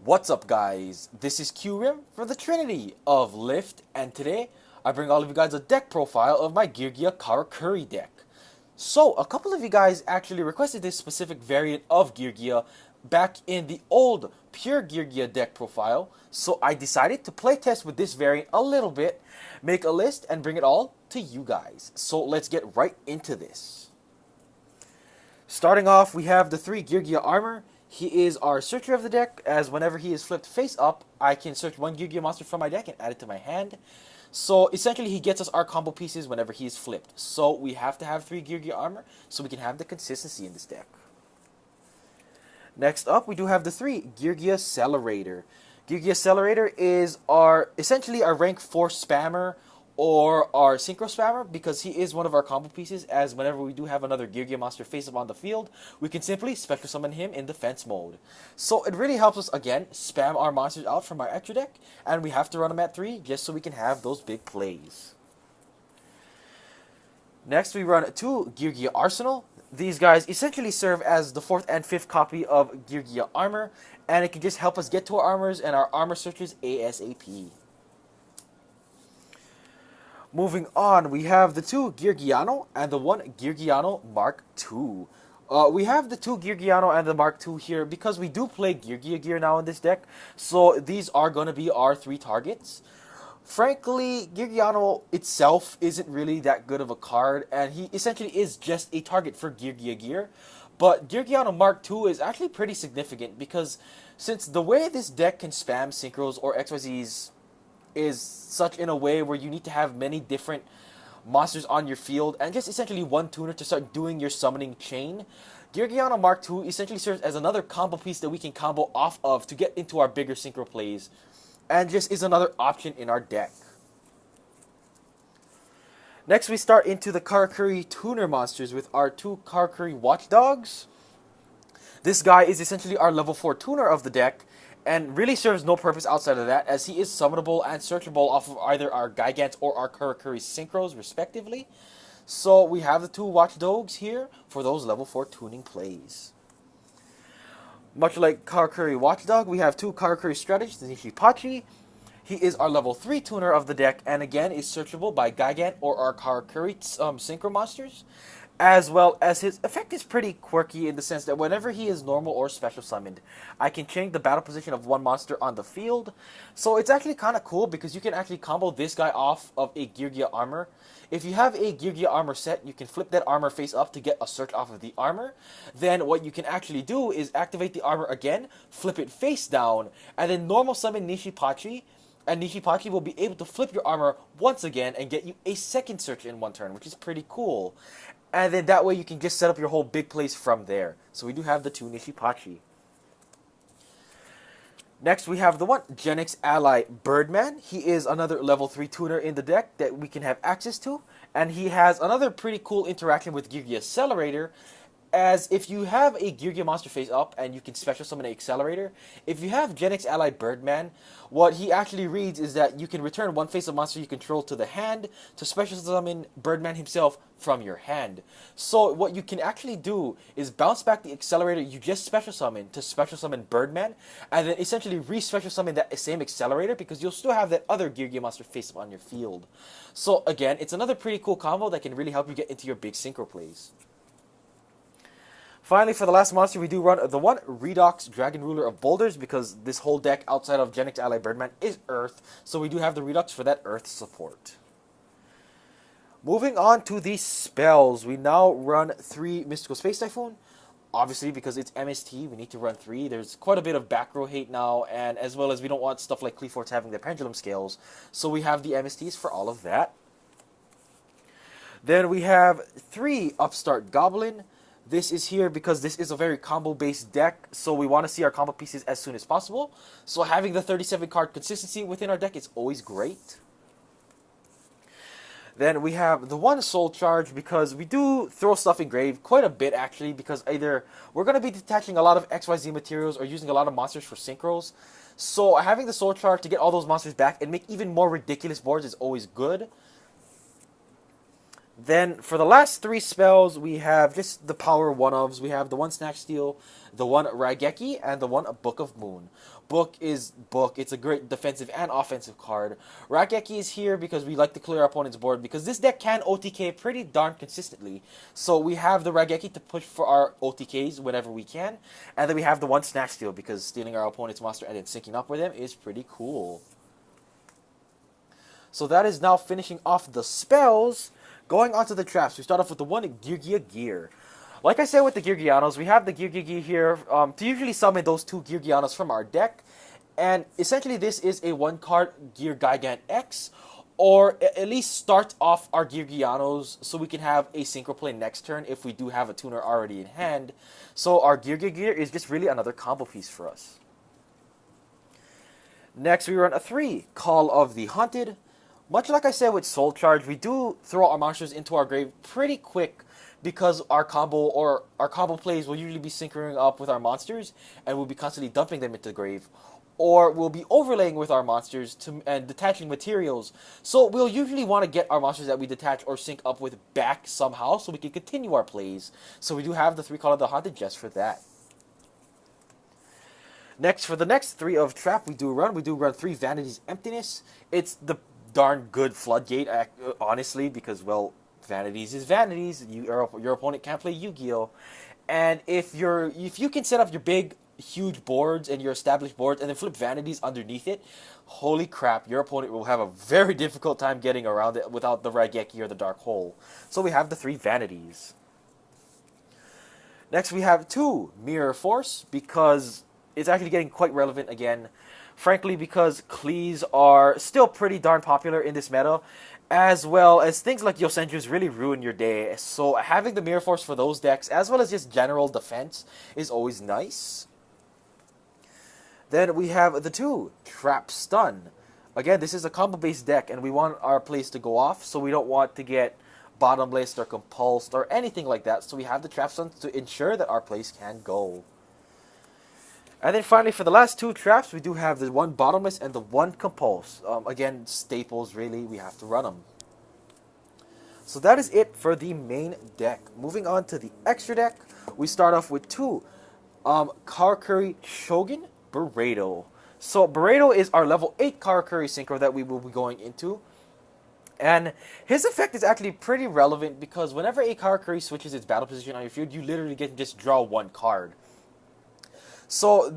What's up, guys? This is QRim for the Trinity of Lift, and today I bring all of you guys a deck profile of my Geargia Karakuri deck. So, a couple of you guys actually requested this specific variant of Geargia back in the old pure Geargia deck profile, so I decided to playtest with this variant a little bit, make a list, and bring it all to you guys. So let's get right into this. Starting off, we have the 3 Geargia armor. He is our searcher of the deck, as whenever he is flipped face up, I can search one Geargia monster from my deck and add it to my hand. So essentially, he gets us our combo pieces whenever he is flipped. So we have to have 3 Geargia armor so we can have the consistency in this deck. Next up, we do have the 3 Geargia Accelerator. Geargia Accelerator is essentially our rank 4 spammer, or our synchro spammer, because he is one of our combo pieces, as whenever we do have another Geargia monster face up on the field, we can simply special summon him in defense mode. So it really helps us, again, spam our monsters out from our extra deck, and we have to run them at 3 just so we can have those big plays. Next, we run 2 Geargia Arsenal. These guys essentially serve as the 4th and 5th copy of Geargia Armor, and it can just help us get to our armors and our armor searches ASAP. Moving on, we have the 2 Geargiano and the 1 Geargiano Mark II. We have the 2 Geargiano and the Mark II here because we do play Geargia gear now in this deck, so these are going to be our 3 targets. Frankly, Geargiano itself isn't really that good of a card, and he essentially is just a target for Geargia gear. But Geargiano Mark II is actually pretty significant because since the way this deck can spam synchros or XYZs is such in a way where you need to have many different monsters on your field and just essentially one tuner to start doing your summoning chain, Geargiano Mark II essentially serves as another combo piece that we can combo off of to get into our bigger synchro plays, and just is another option in our deck. Next, we start into the Karakuri tuner monsters with our 2 Karakuri Watchdogs. This guy is essentially our level 4 tuner of the deck, and really serves no purpose outside of that, as he is summonable and searchable off of either our Gigants or our Karakuri Synchros, respectively. So we have the 2 Watchdogs here for those level 4 tuning plays. Much like Karakuri Watchdog, we have 2 Karakuri Strategists, Nishipachi. He is our level 3 tuner of the deck, and again is searchable by Gigant or our Karakuri Synchro monsters. As well as his effect is pretty quirky in the sense that whenever he is normal or special summoned, I can change the battle position of one monster on the field. So it's actually kind of cool because you can actually combo this guy off of a Geargia armor. If you have a Geargia armor set, you can flip that armor face up to get a search off of the armor. Then what you can actually do is activate the armor again, flip it face down, and then normal summon Nishipachi. And Nishipachi will be able to flip your armor once again and get you a second search in one turn, which is pretty cool. And then that way you can just set up your whole big plays from there. So we do have the 2 Nishipachi. Next, we have the 1 Gen X ally Birdman. He is another level 3 tuner in the deck that we can have access to. And he has another pretty cool interaction with Geargia Accelerator, as if you have a Geargia monster face up and you can special summon an Accelerator, if you have Gen X ally Birdman, what he actually reads is that you can return one face up monster you control to the hand to special summon Birdman himself from your hand. So what you can actually do is bounce back the Accelerator you just special summoned to special summon Birdman, and then essentially re-special summon that same Accelerator because you'll still have that other Geargia monster face up on your field. So again, it's another pretty cool combo that can really help you get into your big synchro plays. Finally, for the last monster, we do run the 1 Redox Dragon Ruler of Boulders, because this whole deck outside of Gen X ally Birdman is Earth, so we do have the Redox for that Earth support. Moving on to the spells, we now run 3 Mystical Space Typhoon. Obviously, because it's MST, we need to run 3. There's quite a bit of back row hate now, and as well as we don't want stuff like Cleaforts having their pendulum scales, so we have the MSTs for all of that. Then we have 3 Upstart Goblin. This is here because this is a very combo-based deck, so we want to see our combo pieces as soon as possible. So having the 37-card consistency within our deck is always great. Then we have the 1 Soul Charge, because we do throw stuff in grave quite a bit, actually, because either we're going to be detaching a lot of XYZ materials or using a lot of monsters for synchros. So having the Soul Charge to get all those monsters back and make even more ridiculous boards is always good. Then for the last three spells, we have just the power one-ofs. We have the one Snatch Steal, the one Raigeki, and the one Book of Moon. Book is Book. It's a great defensive and offensive card. Raigeki is here because we like to clear our opponent's board because this deck can OTK pretty darn consistently. So we have the Raigeki to push for our OTKs whenever we can. And then we have the one Snatch Steal because stealing our opponent's monster and then syncing up with them is pretty cool. So that is now finishing off the spells. Going on to the traps, we start off with the one Geargia Gear. Like I said with the Geargianos, we have the Geargia Gear here to usually summon those two Geargianos from our deck. And essentially this is a one-card Gear Gigant X, or at least start off our Geargianos so we can have a synchro play next turn if we do have a tuner already in hand. So our Geargia Gear is just really another combo piece for us. Next we run a 3, Call of the Hunted. Much like I said with Soul Charge, we do throw our monsters into our grave pretty quick because our combo plays will usually be synchroning up with our monsters and we'll be constantly dumping them into the grave. Or we'll be overlaying with our monsters and detaching materials. So we'll usually want to get our monsters that we detach or sync up with back somehow so we can continue our plays. So we do have the 3 Call of the Hunted just for that. Next, for the next 3 of Trap, we do run 3 Vanities Emptiness. It's the darn good floodgate, honestly, because, well, vanities is vanities. Your opponent can't play Yu-Gi-Oh! And if you can set up your big, huge boards and your established boards and then flip vanities underneath it, holy crap, your opponent will have a very difficult time getting around it without the Raigeki or the Dark Hole. So we have the 3 vanities. Next we have 2 Mirror Force, because it's actually getting quite relevant again. Frankly, because Clees are still pretty darn popular in this meta, as well as things like Yosenjus really ruin your day. So having the Mirror Force for those decks, as well as just general defense, is always nice. Then we have the 2 Trap Stun. Again, this is a combo-based deck, and we want our plays to go off, so we don't want to get bottomless or compulsed or anything like that. So we have the Trap Stun to ensure that our plays can go. And then finally, for the last 2 traps, we do have the one Bottomless and the one Compulse. Again, staples, really, we have to run them. So that is it for the main deck. Moving on to the extra deck, we start off with 2 Karakuri Shogun Burrito. So Burrito is our level 8 Karakuri Synchro that we will be going into. And his effect is actually pretty relevant because whenever a Karakuri switches its battle position on your field, you literally get to just draw 1 card. So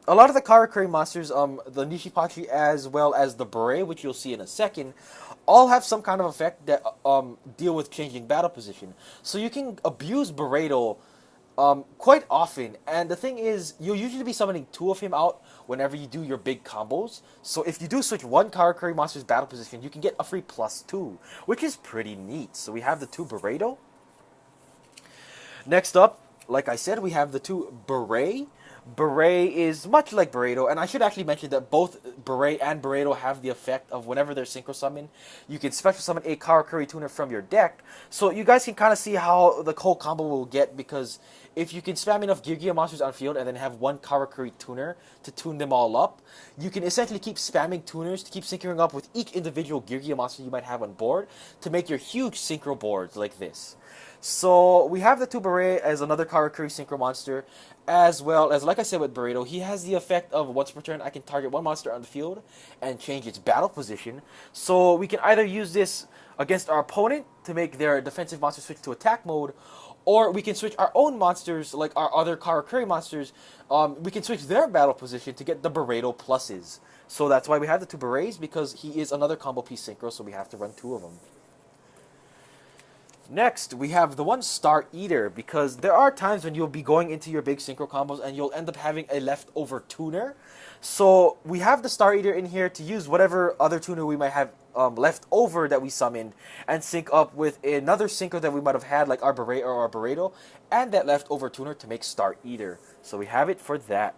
a lot of the Karakuri monsters, the Nishipachi as well as the Beret, which you'll see in a second, all have some kind of effect that deal with changing battle position. So you can abuse Burrito quite often, and the thing is, you'll usually be summoning 2 of him out whenever you do your big combos. So if you do switch 1 Karakuri monster's battle position, you can get a free +2, which is pretty neat. So we have the 2 Burrito. Next up, like I said, we have the 2 Beret. Beret is much like Burrito, and I should actually mention that both Beret and Burrito have the effect of whenever they're synchro summon, you can special summon a Karakuri tuner from your deck. So you guys can kind of see how the whole combo will get, because if you can spam enough Geargia monsters on field and then have 1 Karakuri tuner to tune them all up, you can essentially keep spamming tuners to keep synchroing up with each individual Geargia monster you might have on board to make your huge synchro boards like this. So we have the 2 Beret as another Karakuri synchro monster, as well as, like I said with Burrito, he has the effect of once per turn I can target 1 monster on the field and change its battle position. So we can either use this against our opponent to make their defensive monster switch to attack mode, or we can switch our own monsters, like our other Karakuri monsters, we can switch their battle position to get the Burrito pluses. So that's why we have the 2 Berets, because he is another combo piece synchro, so we have to run 2 of them. Next, we have the 1 Star Eater, because there are times when you'll be going into your big synchro combos and you'll end up having a leftover tuner. So we have the Star Eater in here to use whatever other tuner we might have left over that we summoned and sync up with another synchro that we might have had, like our Beret or our Burrito, and that leftover tuner to make Star Eater. So we have it for that.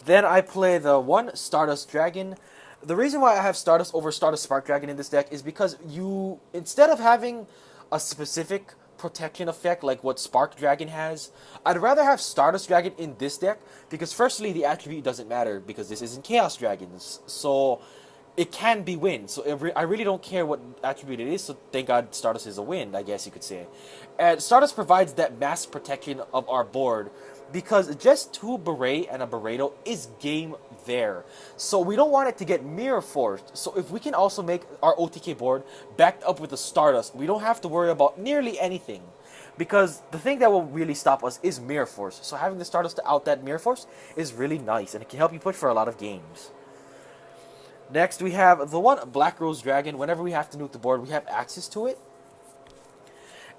Then I play the 1 Stardust Dragon. The reason why I have Stardust over Stardust Spark Dragon in this deck is because you, instead of having a specific protection effect like what Spark Dragon has, I'd rather have Stardust Dragon in this deck because firstly, the attribute doesn't matter because this isn't Chaos Dragons. So it can be wind. So I really don't care what attribute it is. So thank God Stardust is a wind, I guess you could say. And Stardust provides that mass protection of our board, because just 2 beret and a burrito is game there. So we don't want it to get mirror forced. So if we can also make our OTK board backed up with the Stardust, we don't have to worry about nearly anything. Because the thing that will really stop us is mirror force. So having the Stardust to out that mirror force is really nice, and it can help you push for a lot of games. Next, we have the one Black Rose Dragon. Whenever we have to nuke the board, we have access to it.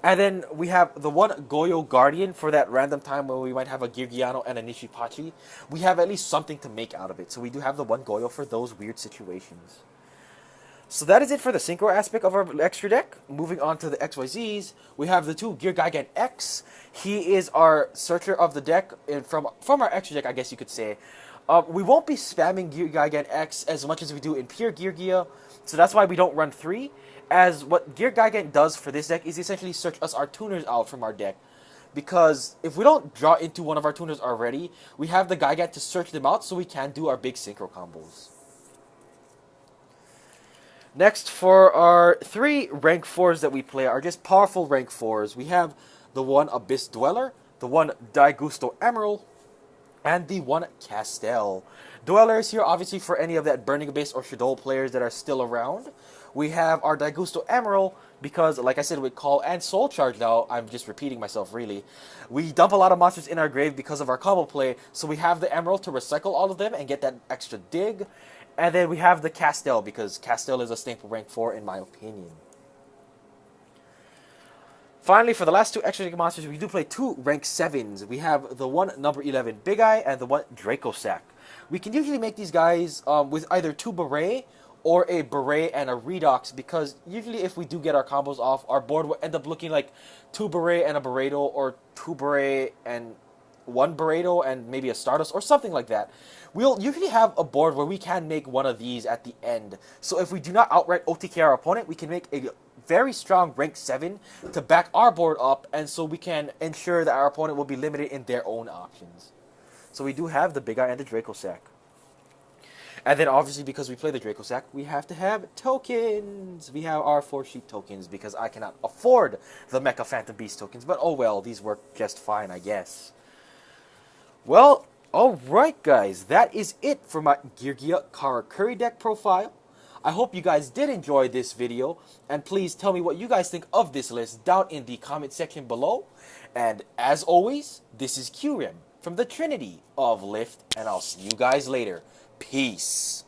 And then we have the one Coil Guardian for that random time where we might have a Geargia and a Nishipachi. We have at least something to make out of it. So we do have the one Goyo for those weird situations. So that is it for the synchro aspect of our extra deck. Moving on to the XYZs, we have the 2 Geargia X. He is our searcher of the deck, and from our extra deck, I guess you could say. We won't be spamming Geargia X as much as we do in pure Geargia, so that's why we don't run 3. As what Geargia does for this deck is essentially search us our tuners out from our deck. Because if we don't draw into one of our tuners already, we have the Gigan to search them out so we can do our big synchro combos. Next, for our 3 rank 4s that we play are just powerful rank 4s. We have the one Abyss Dweller, the one Daigusto Emerald, and the one Castel. Dweller is here obviously for any of that Burning Abyss or Shadow players that are still around. We have our Daigusto Emerald because, like I said, with Call and Soul Charge now, I'm just repeating myself really. We dump a lot of monsters in our grave because of our combo play, so we have the Emerald to recycle all of them and get that extra dig. And then we have the Castel because Castel is a staple rank 4 in my opinion. Finally, for the last 2 extra monsters, we do play 2 rank 7s. We have the one number 11 Big Eye and the one Draco Sack. We can usually make these guys with either 2 Beret or a Beret and a Redox, because usually if we do get our combos off, our board will end up looking like 2 Beret and a Burrito, or 2 Beret and 1 Burrito and maybe a Stardust, or something like that. We'll usually have a board where we can make one of these at the end. So if we do not outright OTK our opponent, we can make a very strong rank 7 to back our board up, and so we can ensure that our opponent will be limited in their own options. So we do have the Big Eye and the Draco Sack. And then obviously because we play the Draco Sack, we have to have tokens. We have our 4 sheep tokens because I cannot afford the Mecha Phantom Beast tokens. But oh well, these work just fine, I guess. Well, alright guys, that is it for my Geargia Karakuri deck profile. I hope you guys did enjoy this video, and please tell me what you guys think of this list down in the comment section below. And as always, this is QRem from the Trinity of Lift, and I'll see you guys later. Peace.